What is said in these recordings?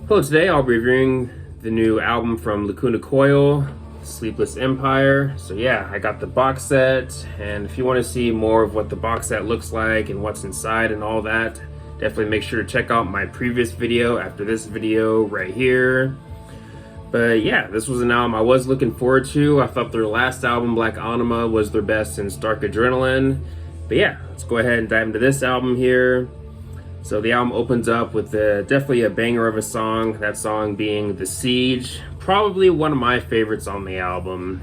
Hello, today I'll be reviewing the new album from Lacuna Coil, Sleepless Empire. So yeah, I got the box set, and if you want to see more of what the box set looks like and what's inside and all that, definitely make sure to check out my previous video after this video right here. But yeah, this was an album I was looking forward to. I thought their last album, Black Anima, was their best since Dark Adrenaline. But yeah, let's go ahead and dive into this album here. So the album opens up with definitely a banger of a song, that song being The Siege. Probably one of my favorites on the album.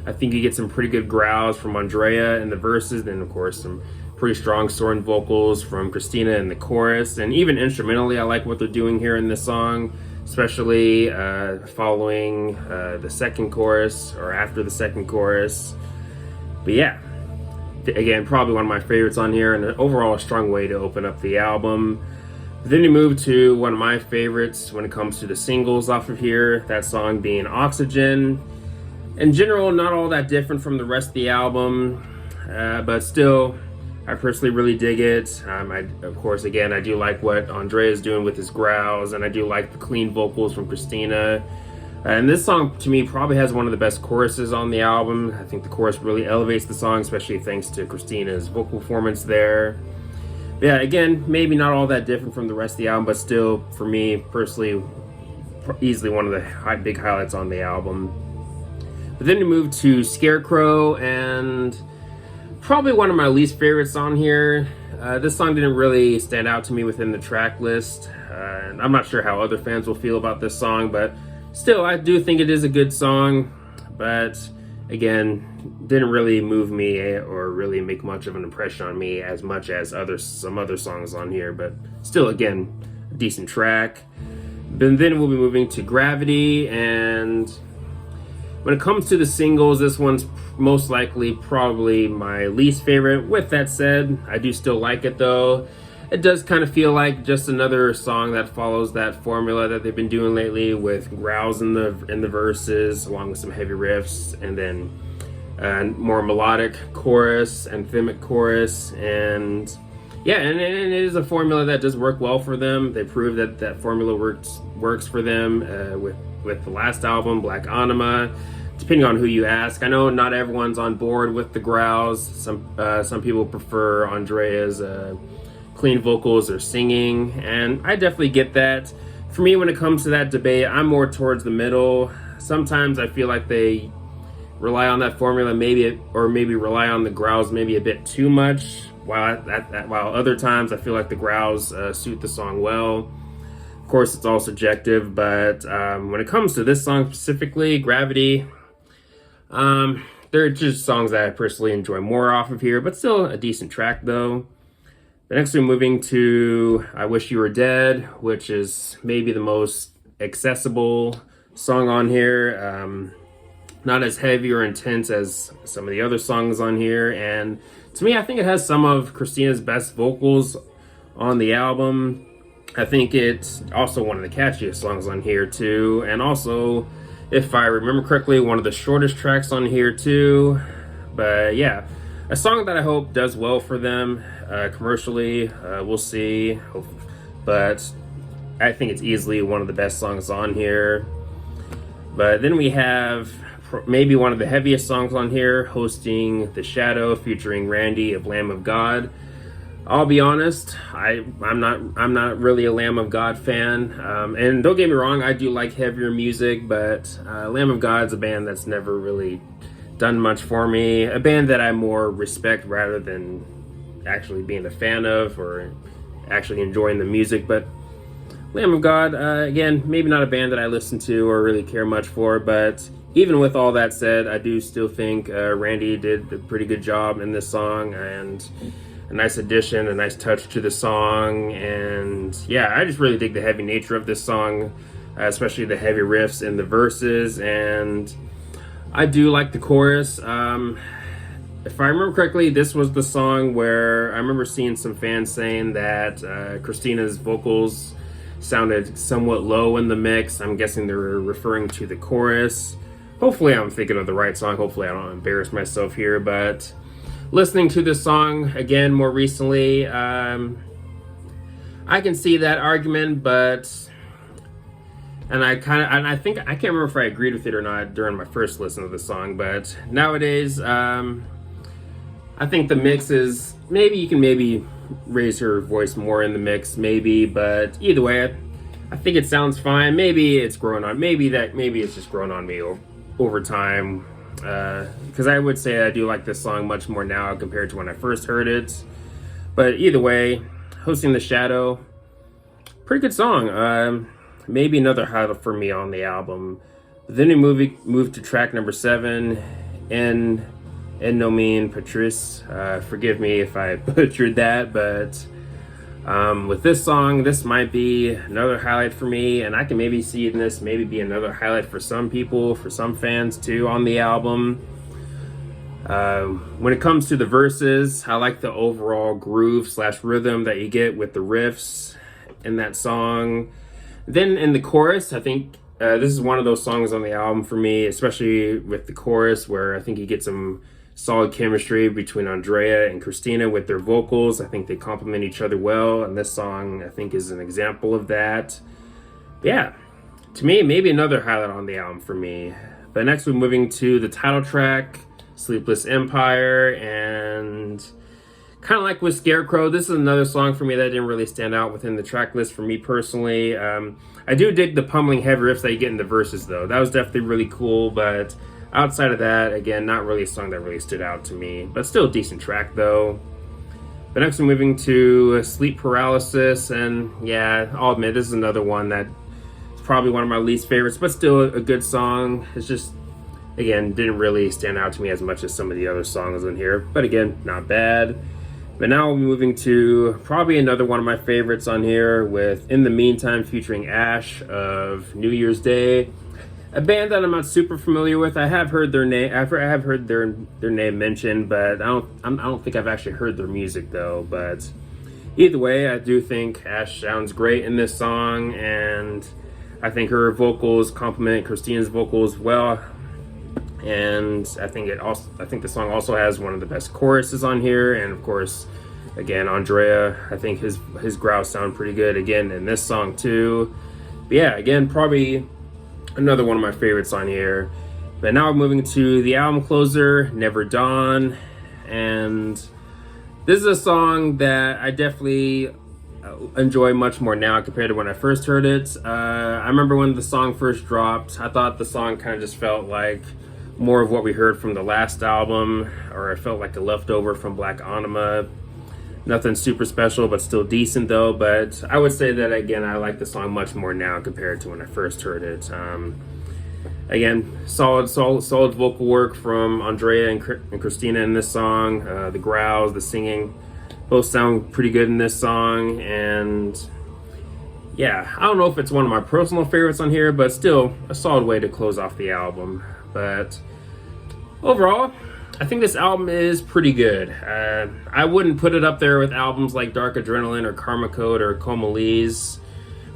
I think you get some pretty good growls from Andrea in the verses, then of course some pretty strong soaring vocals from Christina in the chorus, and even instrumentally I like what they're doing here in this song, especially following the second chorus or after the second chorus. But yeah, again, probably one of my favorites on here, and overall a strong way to open up the album. Then you move to one of my favorites when it comes to the singles off of here, that song being Oxygen. In general, not all that different from the rest of the album, but still, I personally really dig it. Of course, again, I do like what Andrea is doing with his growls, and I do like the clean vocals from Christina. And this song, to me, probably has one of the best choruses on the album. I think the chorus really elevates the song, especially thanks to Christina's vocal performance there. But yeah, again, maybe not all that different from the rest of the album, but still, for me, personally, easily one of the big highlights on the album. But then we move to Scarecrow, and probably one of my least favorites on here. This song didn't really stand out to me within the track list. And I'm not sure how other fans will feel about this song, but still, I do think it is a good song, but again, didn't really move me or really make much of an impression on me as much as some other songs on here, but still, again, a decent track. But then we'll be moving to Gravity, and when it comes to the singles, this one's most likely probably my least favorite. With that said, I do still like it though. It does kind of feel like just another song that follows that formula that they've been doing lately, with growls in the verses along with some heavy riffs, and then more melodic chorus, anthemic chorus, and yeah, and it is a formula that does work well for them. They proved that that formula works for them with the last album, Black Anima. Depending on who you ask, I know not everyone's on board with the growls. Some people prefer Andrea's clean vocals or singing, and I definitely get that. For me, when it comes to that debate, I'm more towards the middle. Sometimes I feel like they rely on that formula maybe rely on the growls maybe a bit too much, while other times I feel like the growls suit the song well. Of course, it's all subjective, but when it comes to this song specifically, Gravity, they're just songs that I personally enjoy more off of here, but still a decent track though. The next we're moving to I Wish You Were Dead, which is maybe the most accessible song on here. Not as heavy or intense as some of the other songs on here, and to me, I think it has some of Christina's best vocals on the album. I think it's also one of the catchiest songs on here too, and also, if I remember correctly, one of the shortest tracks on here too. But yeah, a song that I hope does well for them commercially. We'll see, but I think it's easily one of the best songs on here. But then we have maybe one of the heaviest songs on here, Hosting the Shadow, featuring Randy of Lamb of God. I'll be honest, I'm not really a Lamb of God fan, and don't get me wrong, I do like heavier music, but Lamb of God's a band that's never really done much for me. A band that I more respect rather than actually being a fan of or actually enjoying the music. But Lamb of God, again, maybe not a band that I listen to or really care much for, but even with all that said, I do still think Randy did a pretty good job in this song, and a nice addition, a nice touch to the song. And yeah, I just really dig the heavy nature of this song, especially the heavy riffs in the verses, and I do like the chorus. If I remember correctly, this was the song where I remember seeing some fans saying that Christina's vocals sounded somewhat low in the mix. I'm guessing they're referring to the chorus. Hopefully I'm thinking of the right song. Hopefully I don't embarrass myself here, but listening to this song again more recently, I can see that argument, but And I think I can't remember if I agreed with it or not during my first listen to the song, but nowadays, I think the mix is maybe you can raise her voice more in the mix, maybe, but either way, I think it sounds fine. Maybe it's grown on, maybe it's just grown on me over time, because I would say I do like this song much more now compared to when I first heard it. But either way, Hosting the Shadow, pretty good song. Maybe another highlight for me on the album. Then we moved to track number 7, En Nomine Patrice. Forgive me if I butchered that, but with this song, this might be another highlight for me, and I can maybe see in this maybe be another highlight for some people, for some fans too on the album. When it comes to the verses, I like the overall groove / rhythm that you get with the riffs in that song. Then in the chorus, I think this is one of those songs on the album for me, especially with the chorus, where I think you get some solid chemistry between Andrea and Christina with their vocals. I think they complement each other well, and this song I think is an example of that. But yeah, to me, maybe another highlight on the album for me. But next we're moving to the title track, Sleepless Empire, and kind of like with Scarecrow, this is another song for me that didn't really stand out within the track list for me personally. I do dig the pummeling heavy riffs that you get in the verses though. That was definitely really cool, but outside of that, again, not really a song that really stood out to me, but still a decent track though. But next we're moving to Sleep Paralysis, and yeah, I'll admit this is another one that is probably one of my least favorites, but still a good song. It's just, again, didn't really stand out to me as much as some of the other songs in here, but again, not bad. But now we're moving to probably another one of my favorites on here with In the Meantime featuring Ash of New Year's Day. A band that I'm not super familiar with. I have heard their name. I have heard their name mentioned, but I don't think I've actually heard their music though. But either way, I do think Ash sounds great in this song, and I think her vocals complement Christina's vocals well. And I think the song also has one of the best choruses on here, and of course, again, Andrea, I think his growls sound pretty good again in this song too. But yeah, again, probably another one of my favorites on here. But now we're moving to the album closer, Never Dawn, and this is a song that I definitely enjoy much more now compared to when I first heard it. I remember when the song first dropped, I thought the song kind of just felt like more of what we heard from the last album, or it felt like a leftover from Black Anima. Nothing super special, but still decent though. But I would say that again, I like the song much more now compared to when I first heard it. Again, solid vocal work from Andrea and Christina in this song. The growls, the singing, both sound pretty good in this song. And yeah, I don't know if it's one of my personal favorites on here, but still a solid way to close off the album. But overall, I think this album is pretty good. I wouldn't put it up there with albums like Dark Adrenaline or Karma Code or Comelese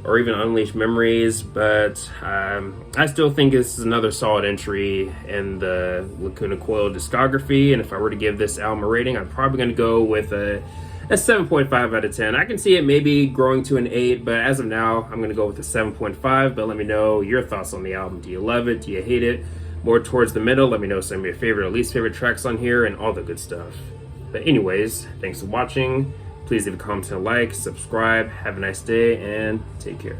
or even Unleashed Memories, but I still think this is another solid entry in the Lacuna Coil discography. And if I were to give this album a rating, I'm probably going to go with a 7.5 out of 10. I can see it maybe growing to an 8, but as of now, I'm going to go with a 7.5. But let me know your thoughts on the album. Do you love it? Do you hate it? More towards the middle. Let me know some of your favorite or least favorite tracks on here and all the good stuff. But anyways, thanks for watching. Please leave a comment and a like, subscribe. Have a nice day and take care.